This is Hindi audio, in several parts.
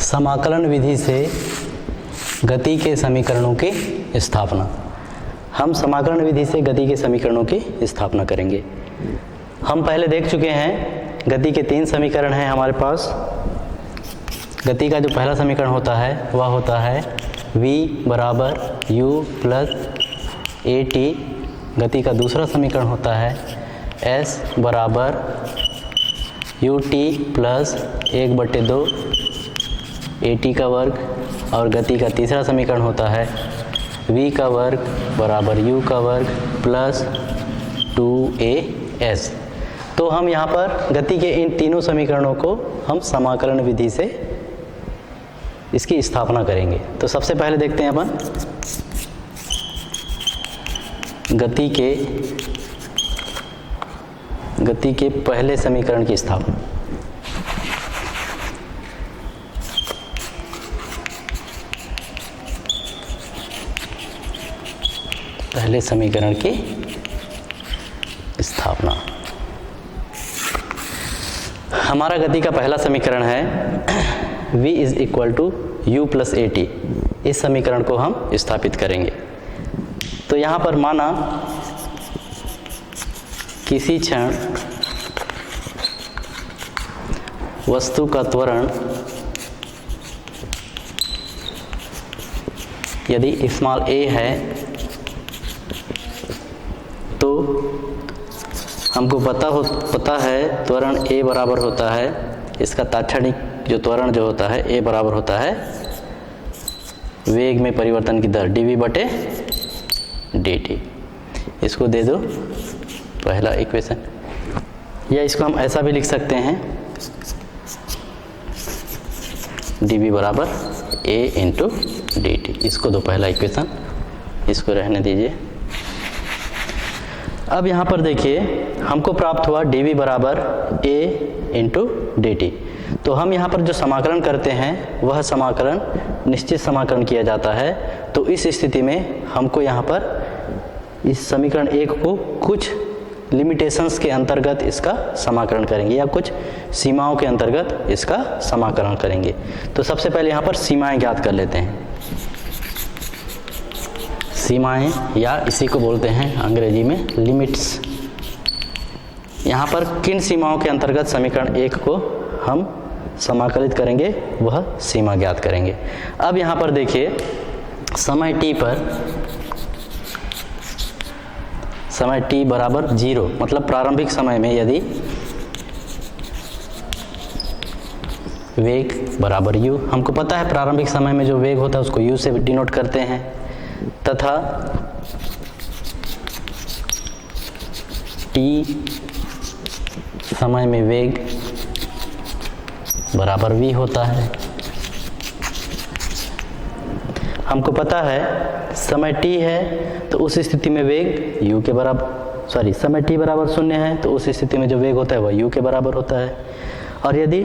समाकलन विधि से गति के समीकरणों की स्थापना। हम समाकलन विधि से गति के समीकरणों की स्थापना करेंगे। हम पहले देख चुके हैं गति के 3 समीकरण हैं हमारे पास। गति का जो पहला समीकरण होता है वह होता है v बराबर u प्लस ए टी। गति का दूसरा समीकरण होता है s बराबर U T plus 1/2 A T का वर्ग। और गति का तीसरा समीकरण होता है v का वर्ग बराबर u का वर्ग प्लस 2as। तो हम यहाँ पर गति के इन तीनों समीकरणों को हम समाकलन विधि से इसकी स्थापना करेंगे। तो सबसे पहले देखते हैं अपन गति के पहले समीकरण की स्थापना। पहले समीकरण की स्थापना। हमारा गति का पहला समीकरण है v is equal to u plus a t. इस समीकरण को हम स्थापित करेंगे। तो यहाँ पर माना किसी क्षण वस्तु का त्वरण यदि स्मॉल a है तो हमको पता है त्वरण a बराबर होता है, इसका तात्क्षणिक जो त्वरण जो होता है a बराबर होता है वेग में परिवर्तन की दर dv/dt। इसको दे दो पहला इक्वेशन, या इसको हम ऐसा भी लिख सकते हैं dv बराबर a इंटू dt। इसको दो पहला इक्वेशन, इसको रहने दीजिए। अब यहाँ पर देखिए हमको प्राप्त हुआ dv बराबर a इंटू dt। तो हम यहाँ पर जो समाकलन करते हैं वह समाकलन निश्चित समाकलन किया जाता है। तो इस स्थिति में हमको यहाँ पर इस समीकरण 1 को कुछ लिमिटेशंस के अंतर्गत इसका समाकलन करेंगे, या कुछ सीमाओं के अंतर्गत इसका समाकलन करेंगे। तो सबसे पहले यहाँ पर सीमाएं ज्ञात कर लेते हैं। सीमाएं, या इसी को बोलते हैं अंग्रेजी में लिमिट्स। यहाँ पर किन सीमाओं के अंतर्गत समीकरण 1 को हम समाकलित करेंगे वह सीमा ज्ञात करेंगे। अब यहाँ पर देखिए समय t बराबर 0, मतलब प्रारंभिक समय में यदि वेग बराबर u, हमको पता है प्रारंभिक समय में जो वेग होता है उसको u से डिनोट करते हैं, तथा t समय में वेग बराबर v होता है। हमको पता है समय t है तो उस स्थिति में वेग u के बराबर, समय t बराबर 0 है तो उस स्थिति में जो वेग होता है वह u के बराबर होता है। और यदि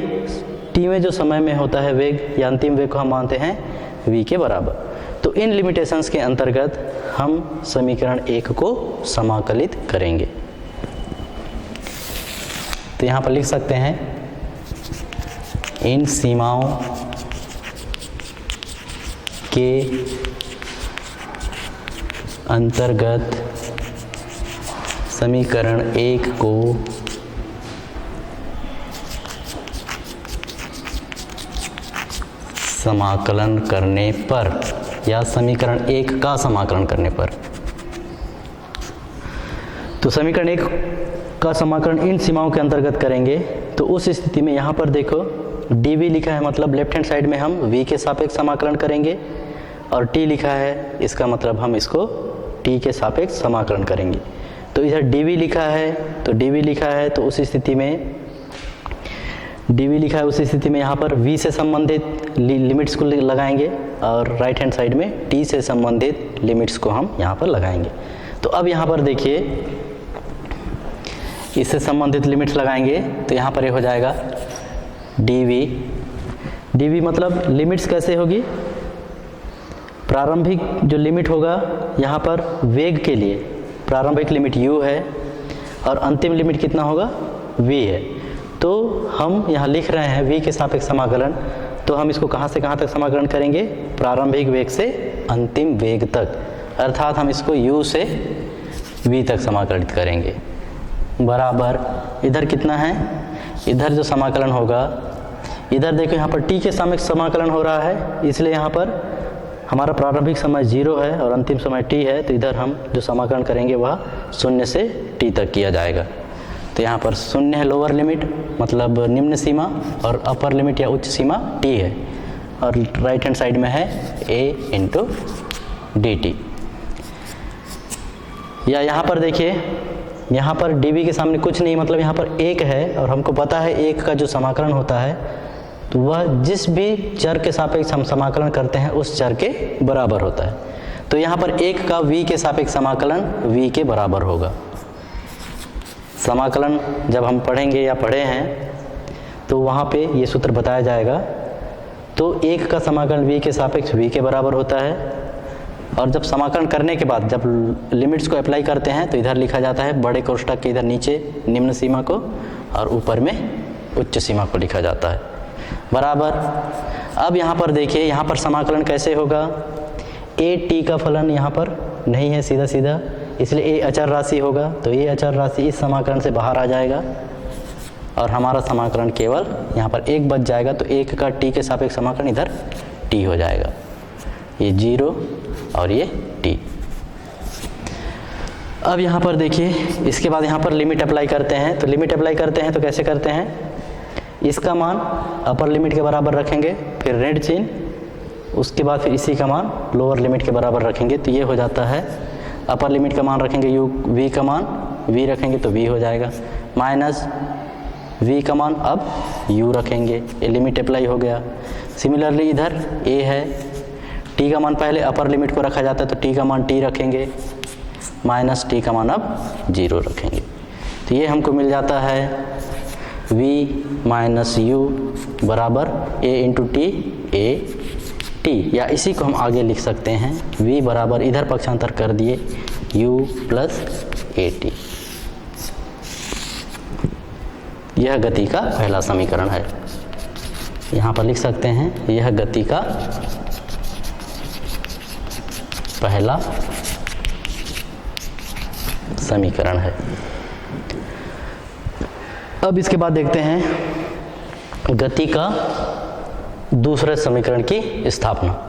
t में जो समय में होता है वेग या अंतिम वेग को हम मानते हैं v के बराबर। तो इन लिमिटेशंस के अंतर्गत हम समीकरण 1 को समाकलित करेंगे। तो यहाँ पर लिख सकते हैं इन सीमाओं के अंतर्गत समीकरण 1 को समाकलन करने पर, या समीकरण 1 का समाकलन करने पर। तो समीकरण 1 का समाकलन इन सीमाओं के अंतर्गत करेंगे। तो उस स्थिति में यहाँ पर देखो dv लिखा है, मतलब लेफ्ट हैंड साइड में हम v के सापेक्ष समाकलन करेंगे, और t लिखा है इसका मतलब हम इसको t के सापेक्ष समाकलन करेंगे। तो इधर dv लिखा है तो dv लिखा है तो उस स्थिति में dv लिखा है, उस स्थिति में यहाँ पर v से संबंधित लिमिट्स को लगाएंगे और राइट हैंड साइड में t से संबंधित लिमिट्स को हम यहाँ पर लगाएंगे। तो अब यहाँ पर देखिए इससे संबंधित लिमिट्स लगाएंगे तो यहाँ पर ये हो जाएगा dv मतलब लिमिट्स कैसे होगी, प्रारंभिक जो लिमिट होगा यहाँ पर वेग के लिए प्रारंभिक लिमिट u है और अंतिम लिमिट कितना होगा v है। तो हम यहाँ लिख रहे हैं v के सापेक्ष समाकलन, तो हम इसको कहाँ से कहाँ तक समाकलन करेंगे? प्रारंभिक वेग से अंतिम वेग तक, अर्थात हम इसको u से v तक समाकलित करेंगे। बराबर इधर कितना है? इधर जो समाकलन होगा, इधर देखो यहाँ पर t के सापेक्ष समाकलन हो रहा है, इसलिए यहाँ पर हमारा प्रारंभिक समय 0 है और अंतिम समय t है, तो इधर हम जो समाकलन करेंगे वह 0 से t तक किया जाएगा। तो यहाँ पर 0 है लोअर लिमिट मतलब निम्न सीमा, और अपर लिमिट या उच्च सीमा t है, और राइट हैंड साइड में है a इंटू dt। या यहाँ पर देखिए, यहाँ पर dv के सामने कुछ नहीं, मतलब यहाँ पर 1 है, और हमको पता है 1 का जो समाकलन होता है तो वह जिस भी चर के सापेक्ष हम समाकलन करते हैं उस चर के बराबर होता है। तो यहाँ पर 1 का v के सापेक्ष समाकलन v के बराबर होगा। समाकलन जब हम पढ़ेंगे या पढ़े हैं तो वहाँ पे ये सूत्र बताया जाएगा। तो 1 का समाकलन v के सापेक्ष v के बराबर होता है, और जब समाकलन करने के बाद जब लिमिट्स को अप्लाई करते हैं तो इधर लिखा जाता है बड़े कोष्ठक के इधर नीचे निम्न सीमा को और ऊपर में उच्च सीमा को लिखा जाता है। बराबर अब यहाँ पर देखिए, यहाँ पर समाकलन कैसे होगा? a t का फलन यहाँ पर नहीं है सीधा सीधा, इसलिए a अचर राशि होगा, तो ये अचर राशि इस समाकलन से बाहर आ जाएगा और हमारा समाकलन केवल यहाँ पर 1 बच जाएगा। तो 1 का t के सापेक्ष समाकलन इधर t हो जाएगा, ये 0 और ये t। अब यहाँ पर देखिए, इसके बाद यहाँ पर लिमिट अप्लाई करते हैं। तो लिमिट अप्लाई करते हैं तो कैसे करते हैं? इसका मान अपर लिमिट के बराबर रखेंगे, फिर ऋण चिन्ह, उसके बाद फिर इसी का मान लोअर लिमिट के बराबर रखेंगे, तो ये हो जाता है अपर लिमिट का मान रखेंगे u, v का मान v रखेंगे तो v हो जाएगा, माइनस v का मान अब u रखेंगे, ये लिमिट अप्लाई हो गया। सिमिलरली इधर a है, t का मान पहले अपर लिमिट को रखा जाता है तो t का मान t रखेंगे, माइनस t का मान अब 0 रखेंगे। तो ये हमको मिल जाता है v माइनस u बराबर a into T a t, या इसी को हम आगे लिख सकते हैं v बराबर इधर पक्षांतर कर दिए u प्लस a t। यह गति का पहला समीकरण है, यहाँ पर लिख सकते हैं यह गति का पहला समीकरण है। अब इसके बाद देखते हैं गति का दूसरे समीकरण की स्थापना।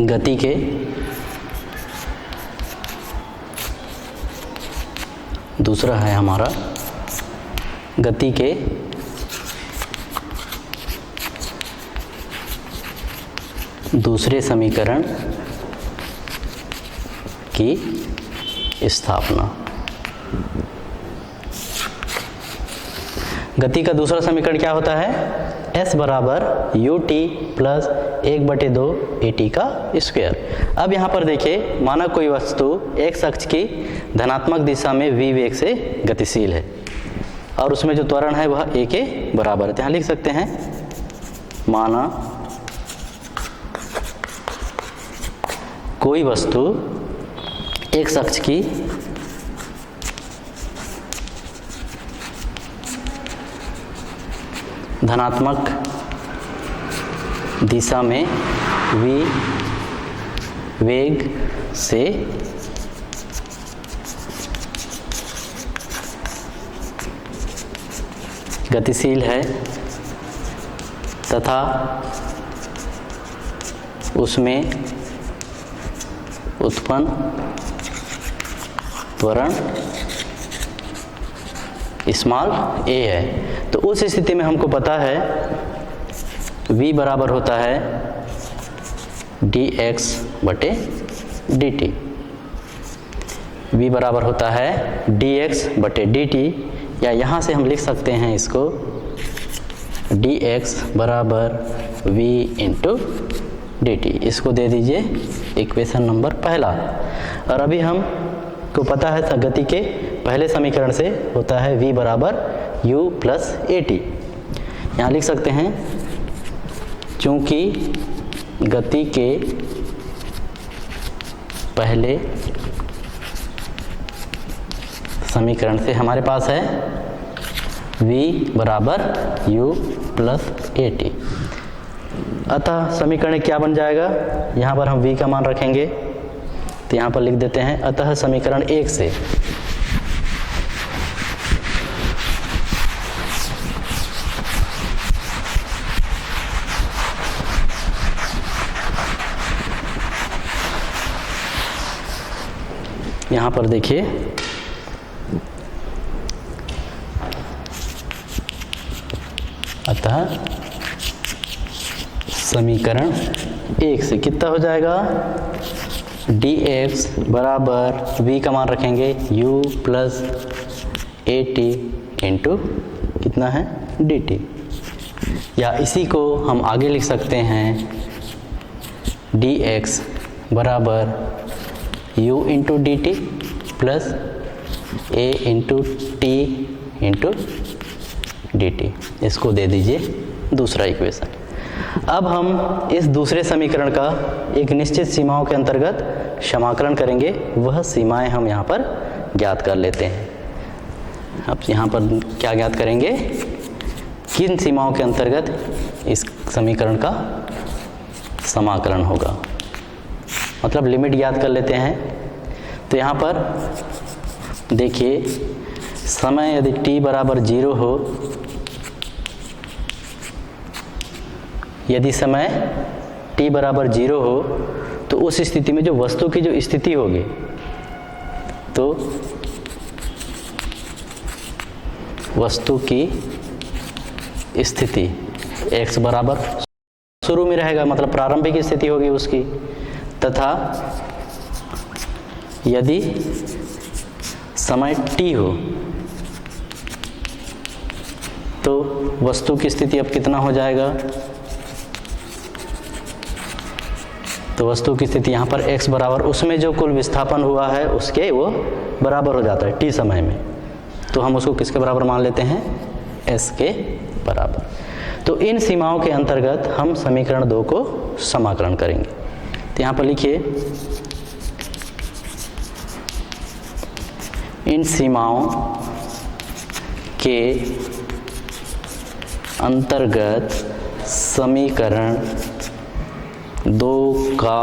गति के दूसरा है हमारा गति के दूसरे समीकरण की स्थापना। गति का दूसरा समीकरण क्या होता है? S बराबर ut प्लस 1/2 at का स्क्वायर। अब यहाँ पर देखिए, माना कोई वस्तु x अक्ष की धनात्मक दिशा में v वेग से गतिशील है और उसमें जो त्वरण है वह a के बराबर है। तो यहाँ लिख सकते हैं, माना कोई वस्तु x अक्ष की धनात्मक दिशा में v वेग से गतिशील है तथा उसमें उत्पन्न त्वरण स्मॉल a है। तो उस स्थिति में हमको पता है v बराबर होता है dx बटे dt। v बराबर होता है dx बटे dt, या यहाँ से हम लिख सकते हैं इसको dx बराबर v इंटू dt। इसको दे दीजिए इक्वेशन नंबर पहला। और अभी हम को पता है गति के पहले समीकरण से होता है v बराबर u प्लस at। यहाँ लिख सकते हैं चूंकि गति के पहले समीकरण से हमारे पास है v बराबर u प्लस at। अतः समीकरण क्या बन जाएगा, यहाँ पर हम v का मान रखेंगे तो यहाँ पर लिख देते हैं अतः समीकरण 1 से यहाँ पर देखिए अतः समीकरण 1 से कितना हो जाएगा, dx बराबर v का मान रखेंगे u प्लस at इंटू कितना है dt। या इसी को हम आगे लिख सकते हैं dx बराबर u into dt plus a into t into dt। इसको दे दीजिए दूसरा इक्वेशन। अब हम इस दूसरे समीकरण का एक निश्चित सीमाओं के अंतर्गत समाकलन करेंगे, वह सीमाएं हम यहाँ पर ज्ञात कर लेते हैं। अब यहाँ पर क्या ज्ञात करेंगे, किन सीमाओं के अंतर्गत इस समीकरण का समाकलन होगा, मतलब लिमिट ज्ञात कर लेते हैं। तो यहाँ पर देखिए समय यदि t बराबर 0 हो, यदि समय t बराबर 0 हो तो उस स्थिति में जो वस्तु की जो स्थिति होगी, तो वस्तु की स्थिति x बराबर शुरू में रहेगा, मतलब प्रारंभिक स्थिति होगी उसकी, तथा यदि समय t हो तो वस्तु की स्थिति अब कितना हो जाएगा, तो वस्तु की स्थिति यहाँ पर x बराबर उसमें जो कुल विस्थापन हुआ है उसके वो बराबर हो जाता है t समय में, तो हम उसको किसके बराबर मान लेते हैं, s के बराबर। तो इन सीमाओं के अंतर्गत हम समीकरण 2 को समाकलन करेंगे। तो यहाँ पर लिखिए इन सीमाओं के अंतर्गत समीकरण 2 का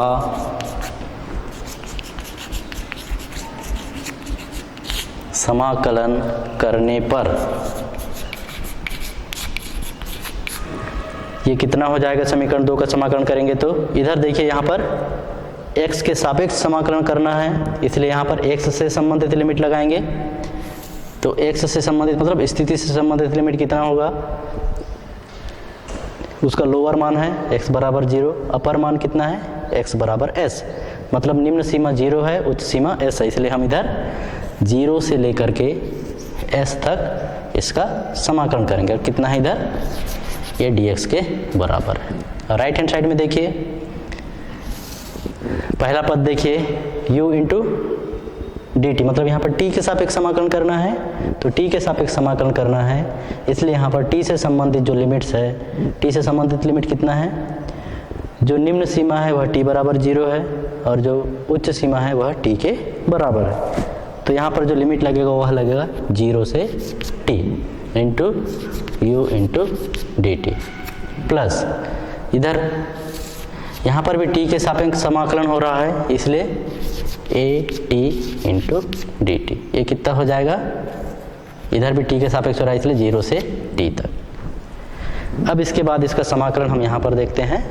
समाकलन करने पर ये कितना हो जाएगा, समीकरण 2 का समाकलन करेंगे तो इधर देखिए यहाँ पर x के सापेक्ष समाकलन करना है, इसलिए यहाँ पर x से संबंधित लिमिट लगाएंगे। तो x से संबंधित मतलब स्थिति से संबंधित लिमिट कितना होगा, उसका लोअर मान है x बराबर 0, अपर मान कितना है x बराबर s, मतलब निम्न सीमा 0 है, उच्च सीमा s है, इसलिए हम इधर 0 से लेकर के s तक इसका समाकलन करेंगे। और कितना है इधर, ये dx के बराबर है। राइट हैंड साइड में देखिए पहला पद देखिए u इंटू dt, मतलब यहाँ पर t के सापेक्ष समाकलन करना है, तो t के सापेक्ष समाकलन करना है, इसलिए यहाँ पर t से संबंधित जो लिमिट्स है, t से संबंधित लिमिट कितना है, जो निम्न सीमा है वह t बराबर 0 है और जो उच्च सीमा है वह t के बराबर है। तो यहाँ पर जो लिमिट लगेगा वह लगेगा 0 से t into u into dt plus इधर यहाँ पर भी t के सापेक्ष समाकलन हो रहा है, इसलिए a t इंटू dt। ये कितना हो जाएगा, इधर भी t के सापेक्ष हो रहा है, इसलिए 0 से t तक। अब इसके बाद इसका समाकलन हम यहाँ पर देखते हैं।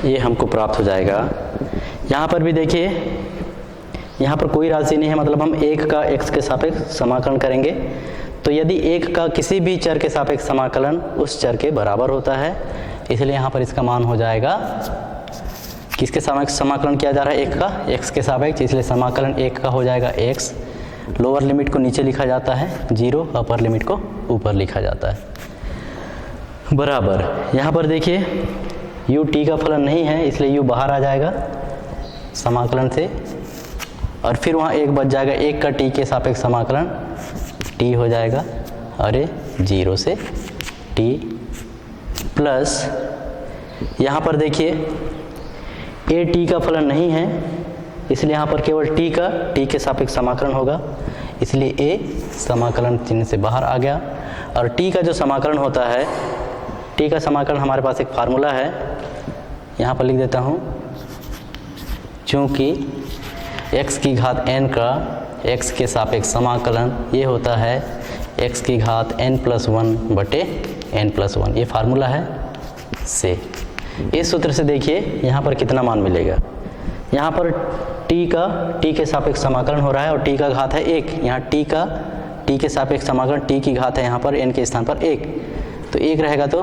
ये हमको प्राप्त हो जाएगा। यहाँ पर भी देखिए यहाँ पर कोई राशि नहीं है, मतलब हम 1 का x के सापेक्ष समाकलन करेंगे। तो यदि 1 का किसी भी चर के सापेक्ष समाकलन उस चर के बराबर होता है, इसलिए यहाँ पर इसका मान हो जाएगा किसके सापेक्ष समाकलन किया जा रहा है? एक का x के सापेक्ष, इसलिए समाकलन एक का हो जाएगा x। लोअर लिमिट को नीचे लिखा जाता है 0, अपर लिमिट को ऊपर लिखा जाता है। बराबर यहाँ पर देखिए u t का फलन नहीं है, इसलिए u बाहर आ जाएगा समाकलन से, और फिर वहाँ एक बच जाएगा, एक का t के सापेक्ष समाकलन t हो जाएगा, अरे 0 से t प्लस यहाँ पर देखिए a t का फलन नहीं है, इसलिए यहाँ पर केवल t के सापेक्ष समाकलन होगा, इसलिए a समाकलन चिन्ह से बाहर आ गया। और t का जो समाकलन होता है, t का समाकलन हमारे पास एक फार्मूला है, यहाँ पर लिख देता हूँ, चूँकि x की घात n का x के सापेक्ष समाकलन ये होता है x की घात n+1 बटे n+1, ये फार्मूला है से। इस सूत्र से देखिए यहाँ पर कितना मान मिलेगा। यहाँ पर t के सापेक्ष समाकलन हो रहा है और t का घात है 1, यहाँ t के सापेक्ष समाकलन t की घात है यहाँ पर n के स्थान पर 1, तो 1 रहेगा तो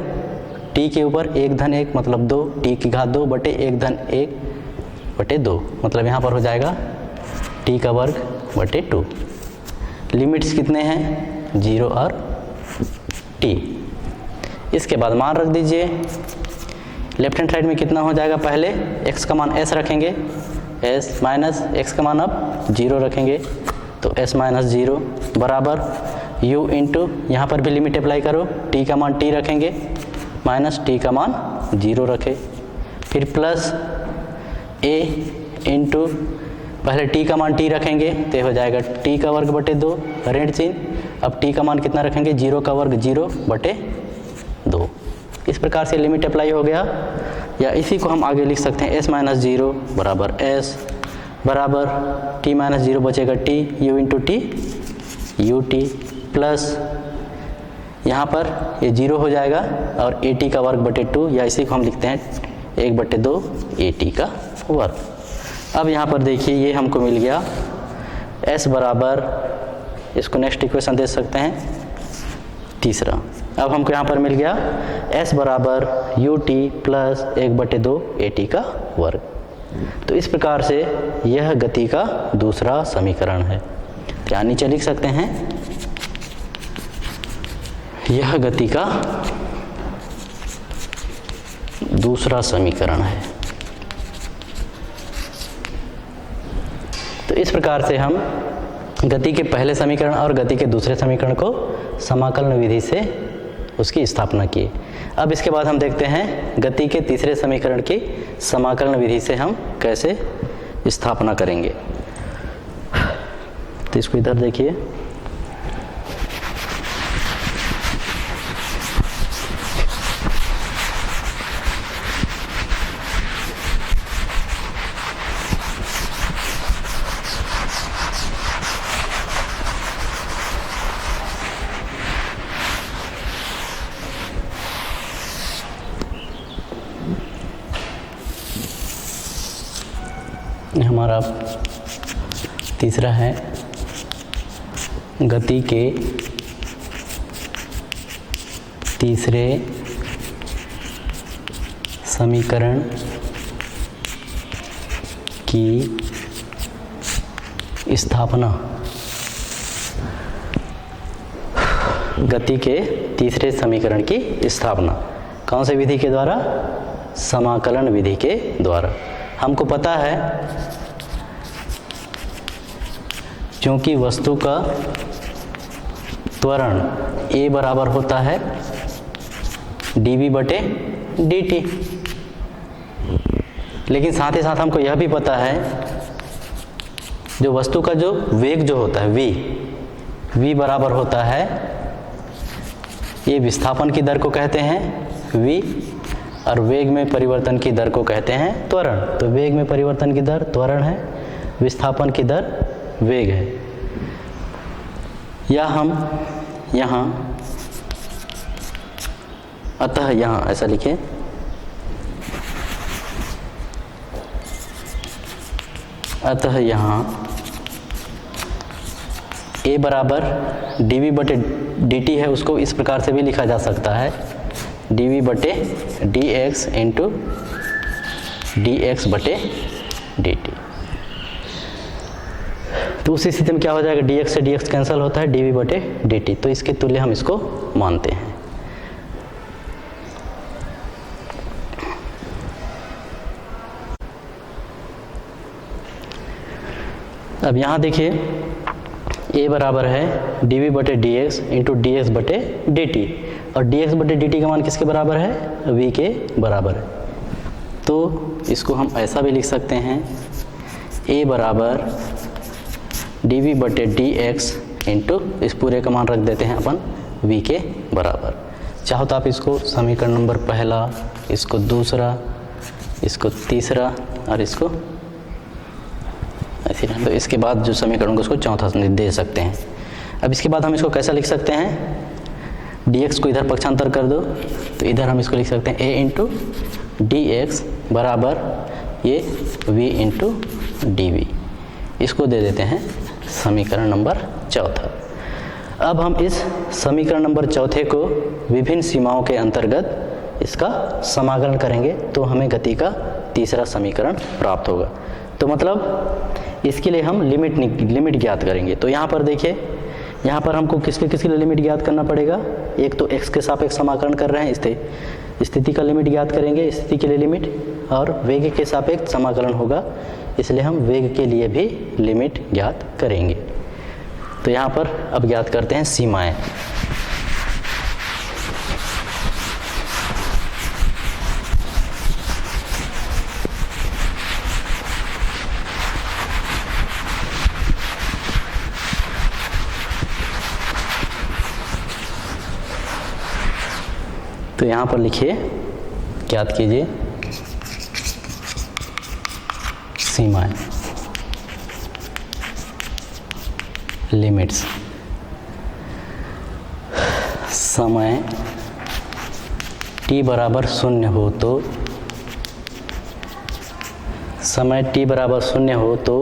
t के ऊपर 1 धन 1 मतलब 2, t की घात 2 बटे 1 धन 1 बटे 2, मतलब यहाँ पर हो जाएगा t का वर्ग बटे 2। लिमिट्स कितने हैं? 0 और t। इसके बाद मान रख दीजिए। लेफ्ट हैंड साइड में कितना हो जाएगा? पहले x का मान s रखेंगे, s माइनस x का मान अब 0 रखेंगे, तो s माइनस 0 बराबर u इंटू, यहाँ पर भी लिमिट अप्लाई करो, t का मान t रखेंगे माइनस t का मान 0 रखे, फिर प्लस a इंटू, पहले t का मान t रखेंगे तो हो जाएगा t का वर्ग बटे 2, ऋण चिन्ह, अब t का मान कितना रखेंगे? 0 का वर्ग 0 बटे 2। इस प्रकार से लिमिट अप्लाई हो गया, या इसी को हम आगे लिख सकते हैं s माइनस 0 बराबर s बराबर t माइनस 0 बचेगा t u into T U T plus यहाँ पर ये 0 हो जाएगा और ए टी का वर्ग बटे 2, या इसी को हम लिखते हैं 1 बटे 2 ए टी का वर्ग। अब यहाँ पर देखिए ये हमको मिल गया s बराबर, इसको नेक्स्ट इक्वेशन दे सकते हैं तीसरा। अब हमको यहाँ पर मिल गया s बराबर यू टी प्लस 1 बटे 2 ए टी का वर्ग। तो इस प्रकार से यह गति का दूसरा समीकरण है। क्या नीचे लिख सकते हैं? यह गति का दूसरा समीकरण है। तो इस प्रकार से हम गति के पहले समीकरण और गति के दूसरे समीकरण को समाकलन विधि से उसकी स्थापना की। अब इसके बाद हम देखते हैं गति के तीसरे समीकरण की समाकलन विधि से हम कैसे स्थापना करेंगे। तो इसको इधर देखिए, हमारा तीसरा है गति के तीसरे समीकरण की स्थापना। गति के तीसरे समीकरण की स्थापना कौन सी विधि के द्वारा? समाकलन विधि के द्वारा। हमको पता है क्योंकि वस्तु का त्वरण a बराबर होता है dv बटे dt, लेकिन साथ ही साथ हमको यह भी पता है जो वस्तु का जो वेग जो होता है v बराबर होता है, ये विस्थापन की दर को कहते हैं v, और वेग में परिवर्तन की दर को कहते हैं त्वरण। तो वेग में परिवर्तन की दर त्वरण है, विस्थापन की दर वेग है। या हम यहाँ अतः यहाँ ऐसा लिखें, अतः यहाँ a बराबर dv बटे dt है, उसको इस प्रकार से भी लिखा जा सकता है dv बटे dx इंटू dx बटे dt। तो उस स्थिति में क्या हो जाएगा, dx से dx कैंसिल होता है, dv बटे dt। तो इसके तुल्य हम इसको मानते हैं। अब यहाँ देखिए a बराबर है dv बटे dx इंटू dx बटे dt, और dx बटे dt का मान किसके बराबर है, v के बराबर है। तो इसको हम ऐसा भी लिख सकते हैं, a बराबर dv बटे dx इंटू इस पूरे का मान रख देते हैं अपन v के बराबर। चाहो तो आप इसको समीकरण नंबर पहला, इसको दूसरा, इसको तीसरा और इसको ऐसे, तो इसके बाद जो समीकरण को उसको चौथा दे सकते हैं। अब इसके बाद हम इसको कैसा लिख सकते हैं, dx को इधर पक्षांतर कर दो, तो इधर हम इसको लिख सकते हैं a इंटू dx बराबर ये v इंटू dv। इसको दे देते हैं समीकरण नंबर चौथा। अब हम इस समीकरण नंबर चौथे को विभिन्न सीमाओं के अंतर्गत इसका समाकलन करेंगे, तो हमें गति का तीसरा समीकरण प्राप्त होगा। तो मतलब इसके लिए हम लिमिट ज्ञात करेंगे। तो यहाँ पर देखिए, यहाँ पर हमको किसके लिए लिमिट ज्ञात करना पड़ेगा, एक तो x के सापेक्ष समाकलन कर रहे हैं, स्थिति का लिमिट ज्ञात करेंगे, स्थिति के लिए लिमिट, और वेग के सापेक्ष समाकलन होगा, इसलिए हम वेग के लिए भी लिमिट ज्ञात करेंगे। तो यहाँ पर अब ज्ञात करते हैं सीमाएं। तो यहाँ पर लिखिए, ज्ञात कीजिए सीमाएं, लिमिट्स। समय t बराबर 0 हो तो, समय t बराबर 0 हो तो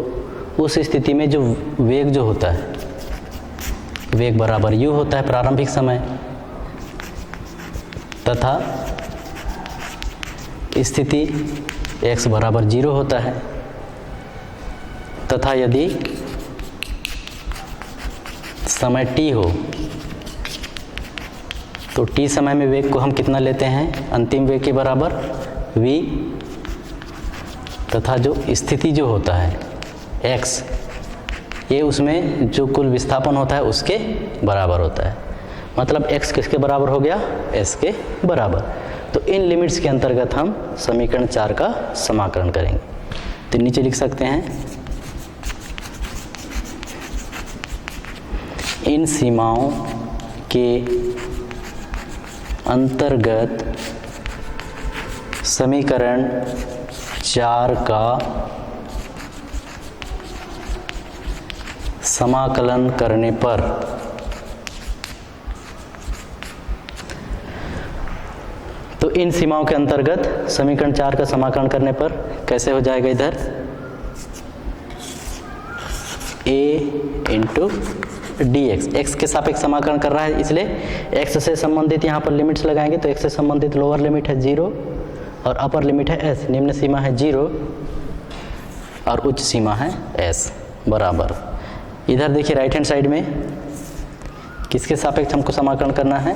उस स्थिति में जो वेग जो होता है, वेग बराबर u होता है प्रारंभिक समय, तथा स्थिति x बराबर 0 होता है, तथा यदि समय t हो तो t समय में वेग को हम कितना लेते हैं, अंतिम वेग के बराबर v, तथा जो स्थिति जो होता है x, ये उसमें जो कुल विस्थापन होता है उसके बराबर होता है। मतलब x किसके बराबर हो गया, s के बराबर। तो इन लिमिट्स के अंतर्गत हम समीकरण 4 का समाकलन करेंगे। तो नीचे लिख सकते हैं, इन सीमाओं के अंतर्गत समीकरण 4 का समाकलन करने पर तो इन सीमाओं के अंतर्गत समीकरण 4 का समाकलन करने पर कैसे हो जाएगा, इधर a इंटू dx, x के सापेक्ष समाकलन कर रहा है इसलिए x से संबंधित यहाँ पर लिमिट्स लगाएंगे। तो x से संबंधित लोअर लिमिट है 0 और अपर लिमिट है s, निम्न सीमा है 0 और उच्च सीमा है s बराबर। इधर देखिए राइट हैंड साइड में किसके सापेक्ष हमको समाकलन करना है,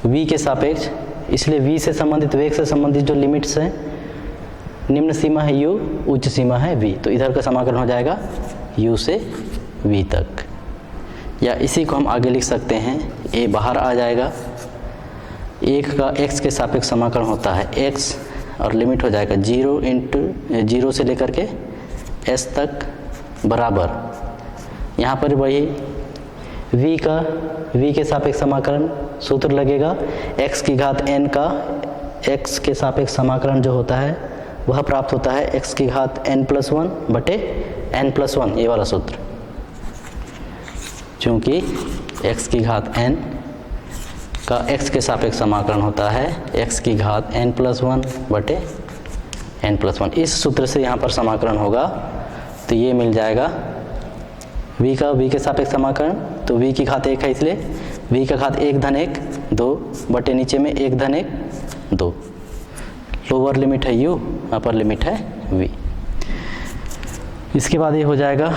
v के सापेक्ष, इसलिए v से संबंधित, वेग से संबंधित जो लिमिट्स हैं, निम्न सीमा है u, उच्च सीमा है v, तो इधर का समाकलन हो जाएगा u से v तक। या इसी को हम आगे लिख सकते हैं, a बाहर आ जाएगा, एक का x के सापेक्ष समाकलन होता है x और लिमिट हो जाएगा 0 इंटू 0 से लेकर के s तक बराबर। यहाँ पर वही v के सापेक्ष समाकलन सूत्र लगेगा, x की घात n का x के सापेक्ष समाकलन जो होता है वह प्राप्त होता है x की घात n+1 बटे n+1, ये वाला सूत्र। चूँकि x की घात n का x के सापेक्ष समाकलन होता है x की घात n+1 बटे n+1, इस सूत्र से यहाँ पर समाकलन होगा। तो ये मिल जाएगा v के सापेक्ष समाकलन, तो v की घात 1 है इसलिए v का घात 1 धन 1 2 बटे नीचे में 1 धन 1 2, लोअर लिमिट है u, अपर लिमिट है v। इसके बाद ये हो जाएगा,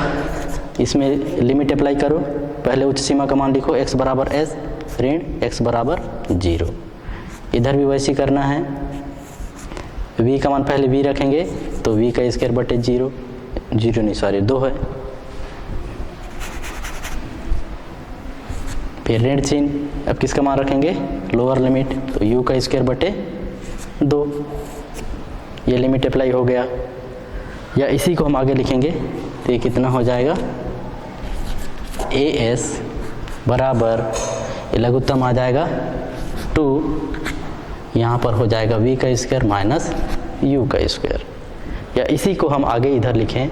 इसमें लिमिट अप्लाई करो, पहले उच्च सीमा का मान लिखो x बराबर s ऋण x बराबर 0। इधर भी वैसे ही करना है, v का मान पहले v रखेंगे तो v का स्क्वायर बटे 0, 0 नहीं सॉरी 2 है, फिर ऋण चिन्ह, अब किसका मान रखेंगे, लोअर लिमिट, तो u का स्क्वायर बटे 2, ये लिमिट अप्लाई हो गया। या इसी को हम आगे लिखेंगे तो ये कितना हो जाएगा, as बराबर, ये लघुत्तम आ जाएगा 2, यहाँ पर हो जाएगा v का स्क्वायर माइनस u का स्क्वायर। या इसी को हम आगे इधर लिखें,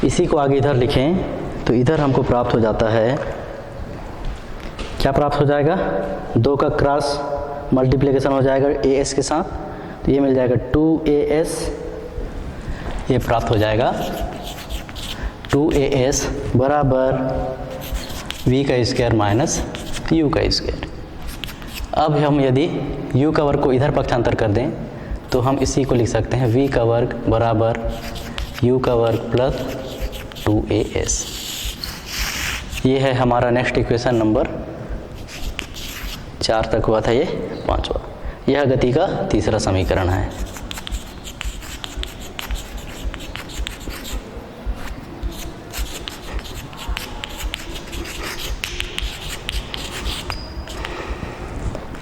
इसी को आगे इधर लिखें तो इधर हमको प्राप्त हो जाता है, क्या प्राप्त हो जाएगा, 2 का क्रॉस मल्टीप्लिकेशन हो जाएगा as के साथ, तो ये मिल जाएगा 2as, ये प्राप्त हो जाएगा 2as बराबर v का स्क्वायर माइनस u का स्क्वायर। अब हम यदि u का वर्ग को इधर पक्षांतर कर दें तो हम इसी को लिख सकते हैं v का वर्ग बराबर u का वर्ग प्लस 2as। ये है हमारा नेक्स्ट इक्वेशन नंबर 4 तक हुआ था, ये 5वां। यह गति का तीसरा समीकरण है।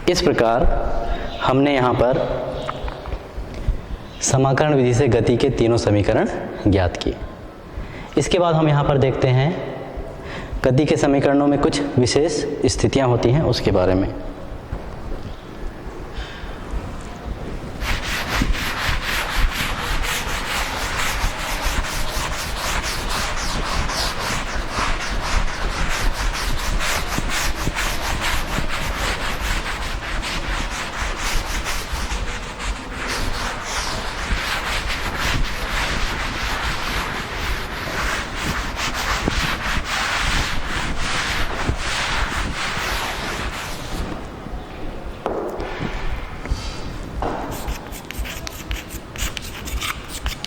इस प्रकार हमने यहाँ पर समाकलन विधि से गति के तीनों समीकरण ज्ञात किए। इसके बाद हम यहाँ पर देखते हैं गति के समीकरणों में कुछ विशेष स्थितियाँ होती हैं, उसके बारे में।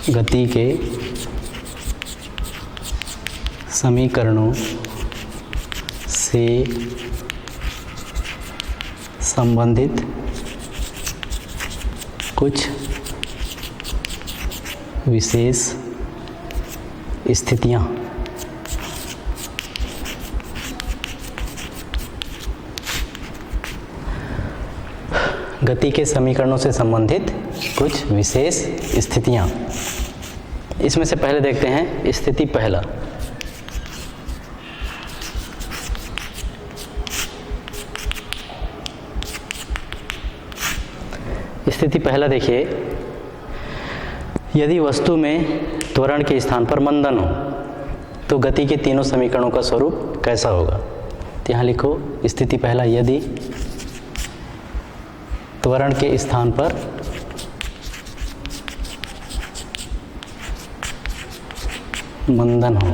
गति के समीकरणों से संबंधित कुछ विशेष स्थितियाँ। गति के समीकरणों से संबंधित कुछ विशेष स्थितियाँ। इसमें से पहले देखते हैं स्थिति पहला। स्थिति पहला देखिए, यदि वस्तु में त्वरण के स्थान पर मंदन हो तो गति के तीनों समीकरणों का स्वरूप कैसा होगा। तो यहाँ लिखो स्थिति पहला, यदि त्वरण के स्थान पर मंदन हो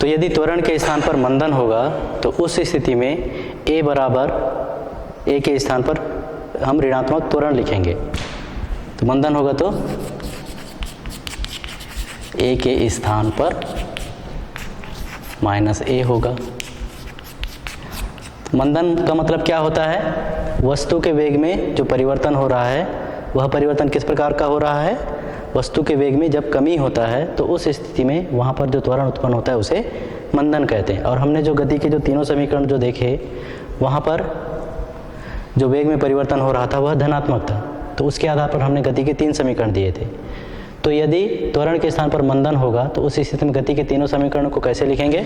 तो यदि त्वरण के स्थान पर मंदन होगा तो उस स्थिति में a बराबर, a के स्थान पर हम ऋणात्मक त्वरण लिखेंगे। तो मंदन होगा तो a के स्थान पर माइनस a होगा। मंदन का मतलब क्या होता है, वस्तु के वेग में जो परिवर्तन हो रहा है वह परिवर्तन किस प्रकार का हो रहा है, वस्तु के वेग में जब कमी होता है तो उस स्थिति में वहाँ पर जो त्वरण उत्पन्न होता है उसे मंदन कहते हैं। और हमने जो गति के जो तीनों समीकरण जो देखे, वहाँ पर जो वेग में परिवर्तन हो रहा था वह धनात्मक था, तो उसके आधार पर हमने गति के 3 समीकरण दिए थे। तो यदि त्वरण के स्थान पर मंदन होगा तो उस स्थिति में गति के तीनों समीकरणों को कैसे लिखेंगे।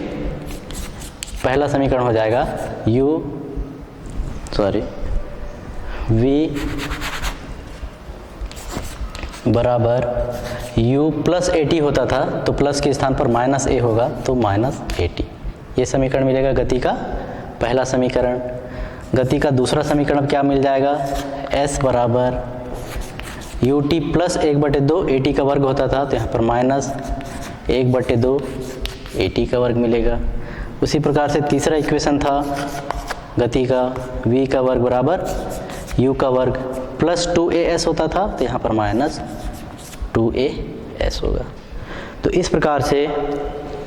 पहला समीकरण हो जाएगा v बराबर u प्लस at होता था तो प्लस के स्थान पर माइनस a होगा तो माइनस at। ये समीकरण मिलेगा गति का पहला समीकरण। गति का दूसरा समीकरण क्या मिल जाएगा, s बराबर U T plus 1/2 A T का वर्ग होता था, तो यहाँ पर माइनस 1/2 ए टी का वर्ग मिलेगा। उसी प्रकार से तीसरा इक्वेशन था गति का, v का वर्ग बराबर u का वर्ग प्लस 2as होता था, तो यहाँ पर माइनस 2as होगा। तो इस प्रकार से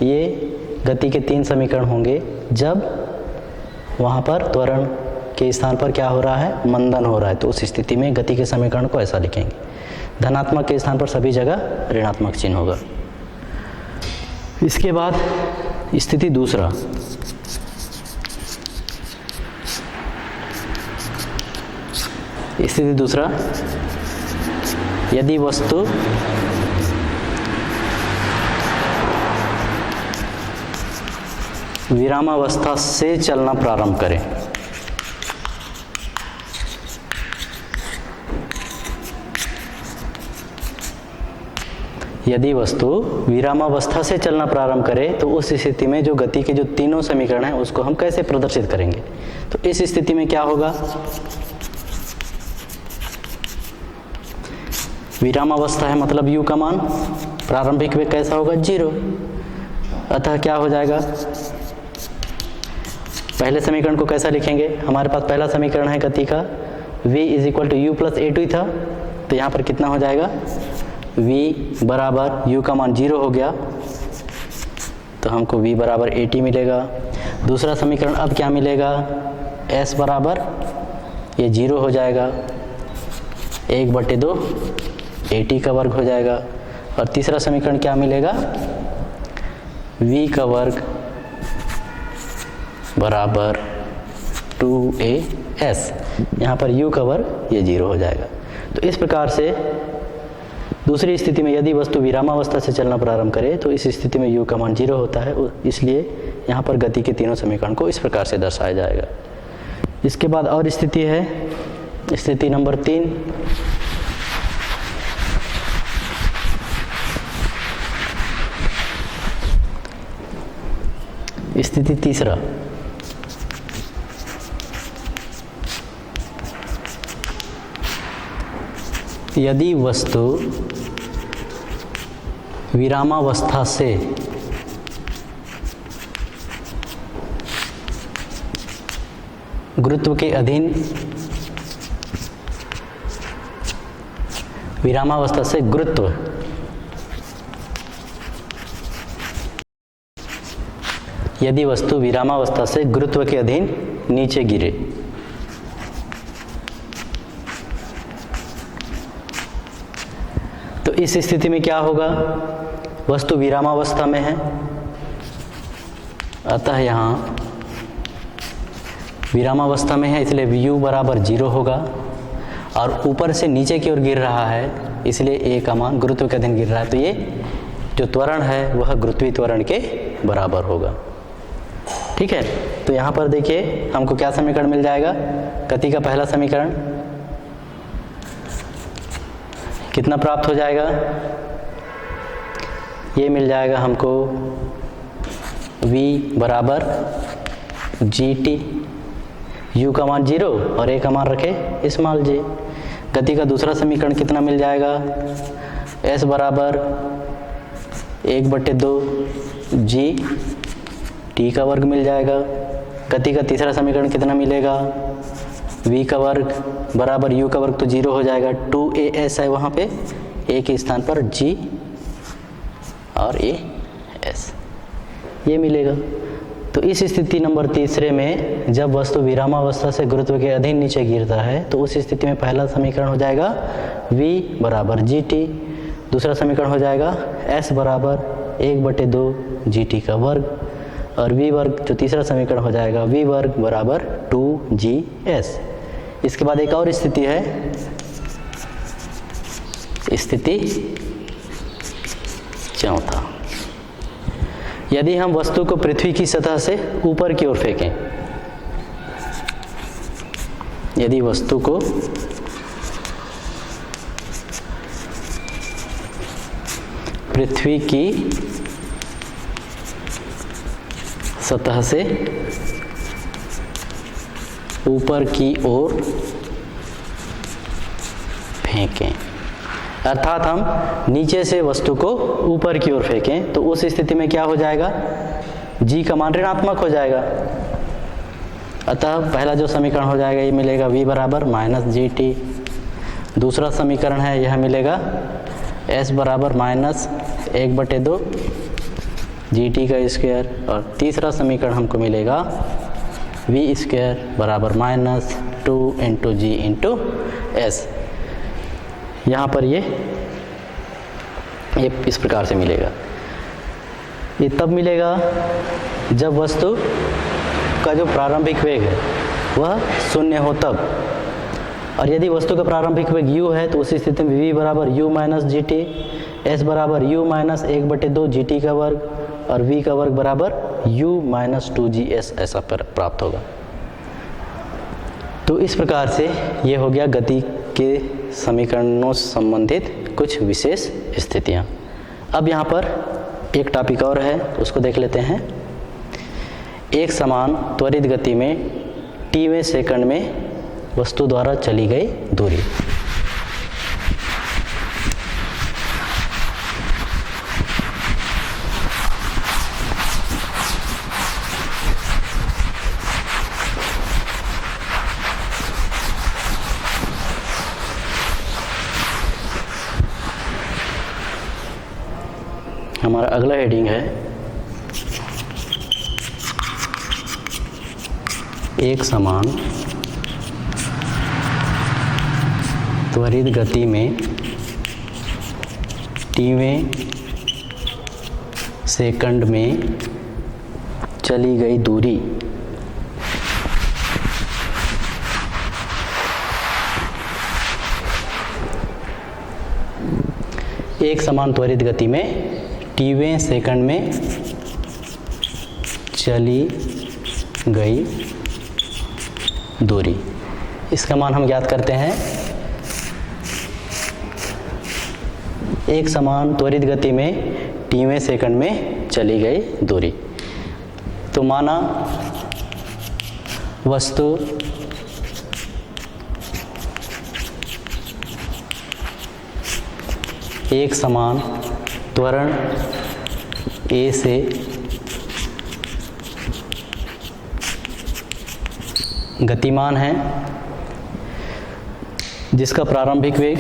ये गति के 3 समीकरण होंगे जब वहाँ पर त्वरण के स्थान पर क्या हो रहा है, मंदन हो रहा है। तो उस स्थिति में गति के समीकरण को ऐसा लिखेंगे, धनात्मक के स्थान पर सभी जगह ऋणात्मक चिन्ह होगा। इसके बाद स्थिति दूसरा, स्थिति दूसरा, यदि वस्तु विरामावस्था से चलना प्रारंभ करे, यदि वस्तु विरामावस्था से चलना प्रारंभ करे तो उस स्थिति में जो गति के जो तीनों समीकरण हैं उसको हम कैसे प्रदर्शित करेंगे। तो इस स्थिति में क्या होगा, विरामावस्था है मतलब u का मान प्रारंभिक वेग कैसा होगा, 0। अतः क्या हो जाएगा, पहले समीकरण को कैसा लिखेंगे, हमारे पास पहला समीकरण है गति का v = u + a2 था, तो यहाँ पर कितना हो जाएगा, v बराबर u का मान 0 हो गया, तो हमको v बराबर at मिलेगा। दूसरा समीकरण अब क्या मिलेगा, s बराबर ये 0 हो जाएगा, 1/2 at का वर्ग हो जाएगा। और तीसरा समीकरण क्या मिलेगा, v का वर्ग बराबर 2as, यहाँ पर u का वर्ग ये 0 हो जाएगा। तो इस प्रकार से दूसरी स्थिति में यदि वस्तु विरामावस्था से चलना प्रारंभ करे तो इस स्थिति में u का मान 0 होता है, इसलिए यहाँ पर गति के तीनों समीकरण को इस प्रकार से दर्शाया जाएगा। इसके बाद और स्थिति है, स्थिति नंबर 3, स्थिति तीसरा, यदि वस्तु विरामावस्था से गुरुत्व के अधीन, विरामावस्था से गुरुत्व, यदि वस्तु विरामावस्था से गुरुत्व के अधीन नीचे गिरे, तो इस स्थिति में क्या होगा, वस्तु विरामावस्था में है, अतः यहाँ विरामावस्था में है इसलिए u बराबर 0 होगा, और ऊपर से नीचे की ओर गिर रहा है इसलिए a का मान गुरुत्व के अधीन गिर रहा है, तो ये जो त्वरण है वह गुरुत्वीय त्वरण के बराबर होगा। ठीक है, तो यहाँ पर देखिए हमको क्या समीकरण मिल जाएगा, गति का पहला समीकरण कितना प्राप्त हो जाएगा, ये मिल जाएगा हमको v बराबर gt, u का मान 0 और a का मान रखे स्मॉल j। गति का दूसरा समीकरण कितना मिल जाएगा, s बराबर 1/2 g t का वर्ग मिल जाएगा। गति का तीसरा समीकरण कितना मिलेगा, v का वर्ग बराबर u का वर्ग तो 0 हो जाएगा, 2as है वहाँ पे, a के स्थान पर g और as ये मिलेगा। तो इस स्थिति नंबर तीसरे में जब वस्तु विरामावस्था से गुरुत्व के अधीन नीचे गिरता है तो उस स्थिति में पहला समीकरण हो जाएगा v बराबर gt, दूसरा समीकरण हो जाएगा s बराबर 1/2 gt का वर्ग, और v वर्ग जो तीसरा समीकरण हो जाएगा v वर्ग बराबर 2gs। इसके बाद एक और स्थिति है, स्थिति चौथा, यदि हम वस्तु को पृथ्वी की सतह से ऊपर की ओर फेंकें, यदि वस्तु को पृथ्वी की सतह से ऊपर की ओर फेंकें। अर्थात हम नीचे से वस्तु को ऊपर की ओर फेंकें तो उस स्थिति में क्या हो जाएगा, g का मान ऋणात्मक हो जाएगा। अतः पहला जो समीकरण हो जाएगा ये मिलेगा v बराबर माइनस जी टी। दूसरा समीकरण है यह मिलेगा s बराबर माइनस 1/2 जी टी का स्क्वायर। और तीसरा समीकरण हमको मिलेगा v स्क्वायर बराबर माइनस 2 इंटू जी इंटू एस। यहाँ पर ये इस प्रकार से मिलेगा। ये तब मिलेगा जब वस्तु का जो प्रारंभिक वेग है वह शून्य हो तब। और यदि वस्तु का प्रारंभिक वेग u है तो उस स्थिति में v बराबर u minus G T, s बराबर u माइनस 1/2 जी टी का वर्ग और v का वर्ग बराबर u माइनस 2gS ऐसा प्राप्त होगा। तो इस प्रकार से ये हो गया गति के समीकरणों से संबंधित कुछ विशेष स्थितियाँ। अब यहाँ पर एक टॉपिक और है, उसको देख लेते हैं। एक समान त्वरित गति में t वें सेकंड में वस्तु द्वारा चली गई दूरी। हमारा अगला हेडिंग है एक समान त्वरित गति में t वें सेकंड में चली गई दूरी। एक समान त्वरित गति में t वें सेकंड में चली गई दूरी। इसका मान हम ज्ञात करते हैं। एक समान त्वरित गति में t वें सेकंड में चली गई दूरी। तो माना वस्तु एक समान त्वरण a से गतिमान है जिसका प्रारंभिक वेग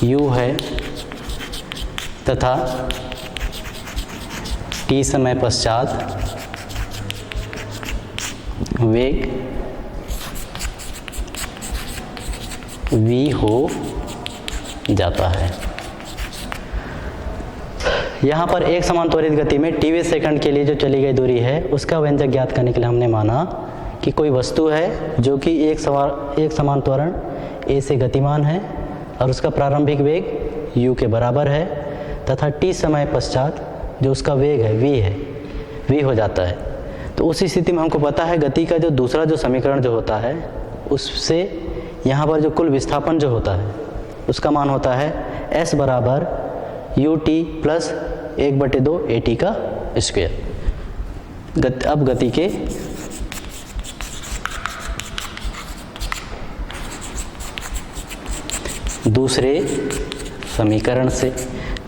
u है तथा t समय पश्चात वेग v हो जाता है। यहाँ पर एक समान त्वरित गति में t वें सेकंड के लिए जो चली गई दूरी है उसका व्यंजक ज्ञात करने के लिए हमने माना कि कोई वस्तु है जो कि एक समान त्वरण a से गतिमान है और उसका प्रारंभिक वेग u के बराबर है तथा t समय पश्चात जो उसका वेग है v हो जाता है। तो उस स्थिति में हमको पता है गति का जो दूसरा जो समीकरण जो होता है उससे यहाँ पर जो कुल विस्थापन जो होता है उसका मान होता है s बराबर ut प्लस 1/2 at का स्क्वायर। अब गति के दूसरे समीकरण से,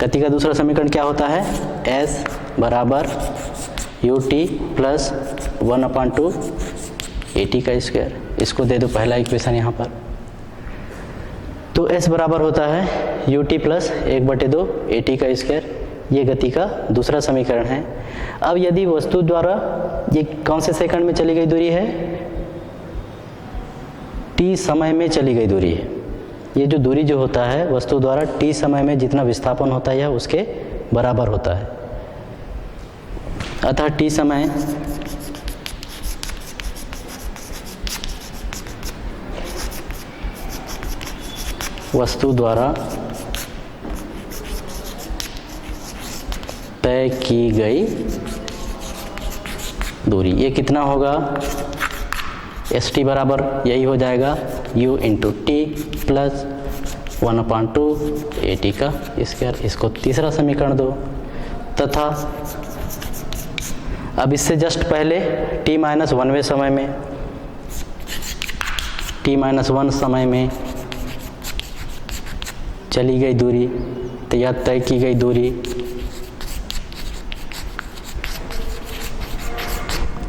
गति का दूसरा समीकरण क्या होता है, s बराबर ut प्लस 1/2 at का स्क्वायर। इसको दे दो पहला इक्वेशन यहाँ पर। तो s बराबर होता है ut प्लस 1/2 at का स्क्वायर। ये गति का दूसरा समीकरण है। अब यदि वस्तु द्वारा ये कौन से सेकंड में चली गई दूरी है, t समय में चली गई दूरी है। ये जो दूरी जो होता है वस्तु द्वारा t समय में जितना विस्थापन होता है यह उसके बराबर होता है। अतः t समय वस्तु द्वारा तय की गई दूरी, ये कितना होगा, st बराबर यही हो जाएगा u into T plus 1/2 AT का स्क्वायर। इसको तीसरा समीकरण दो, तथा अब इससे जस्ट पहले t-1वें समय में, t-1 समय में चली गई दूरी, तो यह तय की गई दूरी,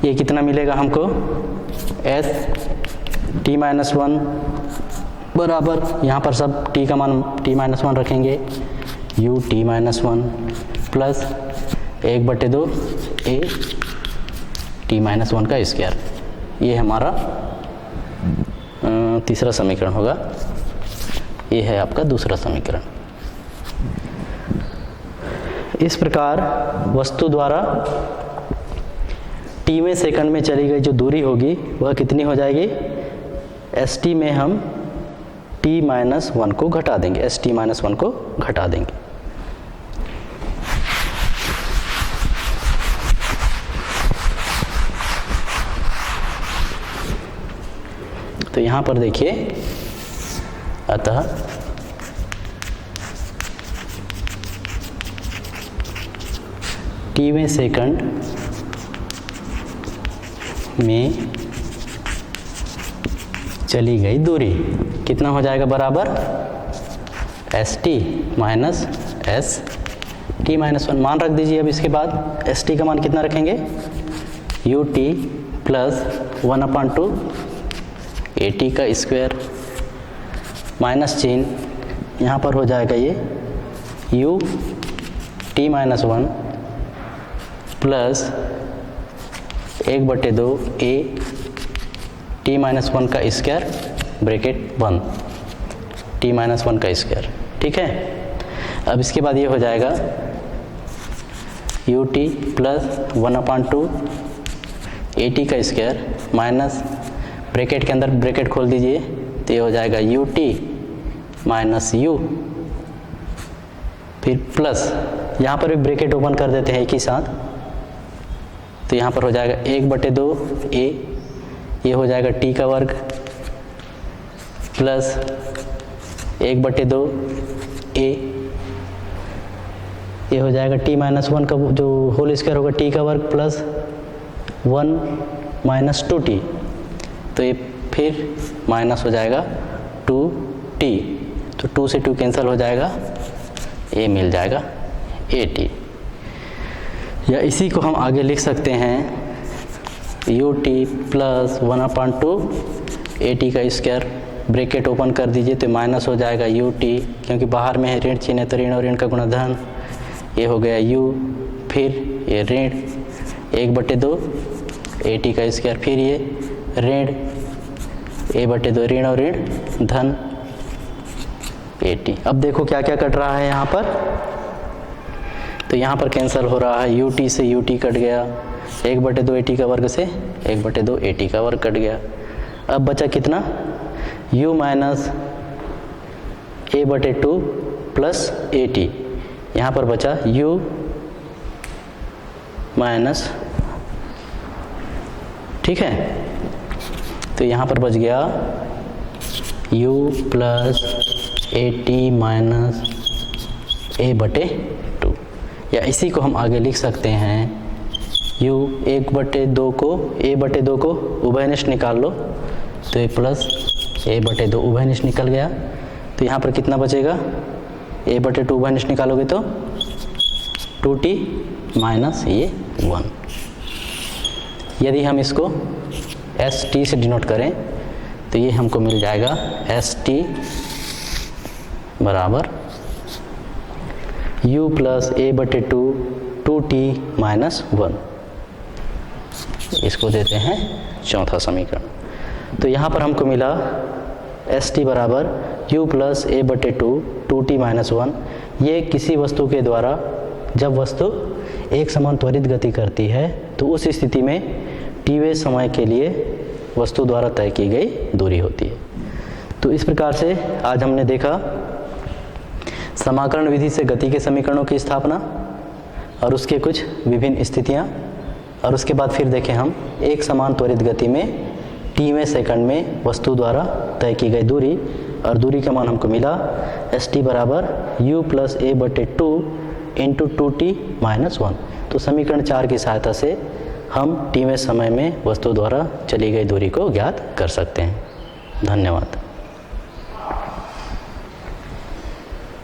ये कितना मिलेगा हमको, s t-1 बराबर, यहाँ पर सब t का मान t-1 रखेंगे, u t-1 plus 1/2 a t-1 का स्क्वायर। ये हमारा तीसरा समीकरण होगा। ये है आपका दूसरा समीकरण। इस प्रकार वस्तु द्वारा t सेकंड में चली गई जो दूरी होगी वह कितनी हो जाएगी, st में हम t-1 को घटा देंगे, st-1 को घटा देंगे। तो यहाँ पर देखिए, अतः t सेकंड में चली गई दूरी कितना हो जाएगा, बराबर st माइनस s t-1 मान रख दीजिए। अब इसके बाद st का मान कितना रखेंगे, ut प्लस 1/2 AT का स्क्वायर, माइनस चिन्ह यहाँ पर हो जाएगा ये u t-1 plus 1/2 a t-1 का स्क्वायर ब्रैकेट बंद, t-1 का स्क्वायर। ठीक है, अब इसके बाद ये हो जाएगा ut प्लस 1/2 AT का स्क्वायर माइनस ब्रैकेट के अंदर ब्रैकेट खोल दीजिए, तो ये हो जाएगा ut माइनस u, फिर प्लस यहाँ पर भी ब्रैकेट ओपन कर देते हैं एक ही साथ, तो यहाँ पर हो जाएगा 1/2 a, ये हो जाएगा t का वर्ग प्लस 1/2 a, ये हो जाएगा t-1 का जो होल स्क्वायर होगा t का वर्ग प्लस 1 माइनस 2t, तो ये फिर माइनस हो जाएगा 2t, तो 2 से 2 कैंसिल हो जाएगा, ये मिल जाएगा AT। या इसी को हम आगे लिख सकते हैं ut प्लस 1/2 AT का स्क्वायर, ब्रैकेट ओपन कर दीजिए तो माइनस हो जाएगा ut, क्योंकि बाहर में है ऋण चिन्ह है तो ऋण और ऋण का गुणधन, ये हो गया u, फिर ये ऋण 1/2 AT का स्क्वायर, फिर ये ऋण a/2 ऋण और ऋण धन AT। अब देखो क्या क्या कट रहा है यहाँ पर, तो यहाँ पर कैंसिल हो रहा है, ut से ut कट गया, 1/2 AT का वर्ग से 1/2 AT का वर्ग कट गया। अब बचा कितना, u minus a/2 plus AT, यहाँ पर बचा u माइनस, ठीक है, तो यहाँ पर बच गया u plus AT minus a/2, या इसी को हम आगे लिख सकते हैं u 1/2 को a/2 को उभयनिष्ठ निकाल लो, तो ये प्लस a/2 उभयनिष्ठ निकल गया, तो यहाँ पर कितना बचेगा, a/2 उभयनिष्ठ निकालोगे तो 2t माइनस ये 1। यदि हम इसको st से डिनोट करें तो ये हमको मिल जाएगा st बराबर u plus a/2 2t minus 1, इसको देते हैं चौथा समीकरण। तो यहाँ पर हमको मिला st बराबर u plus a/2 2t minus 1। ये किसी वस्तु के द्वारा जब वस्तु एक समान त्वरित गति करती है तो उस स्थिति में t समय के लिए वस्तु द्वारा तय की गई दूरी होती है। तो इस प्रकार से आज हमने देखा समाकलन विधि से गति के समीकरणों की स्थापना और उसके कुछ विभिन्न स्थितियां, और उसके बाद फिर देखें हम एक समान त्वरित गति में t सेकंड में वस्तु द्वारा तय की गई दूरी और दूरी का मान हमको मिला st बराबर u प्लस a बटे 2 इंटू 2t माइनस 1। तो समीकरण 4 की सहायता से हम t में समय में वस्तु द्वारा चली गई दूरी को ज्ञात कर सकते हैं। धन्यवाद।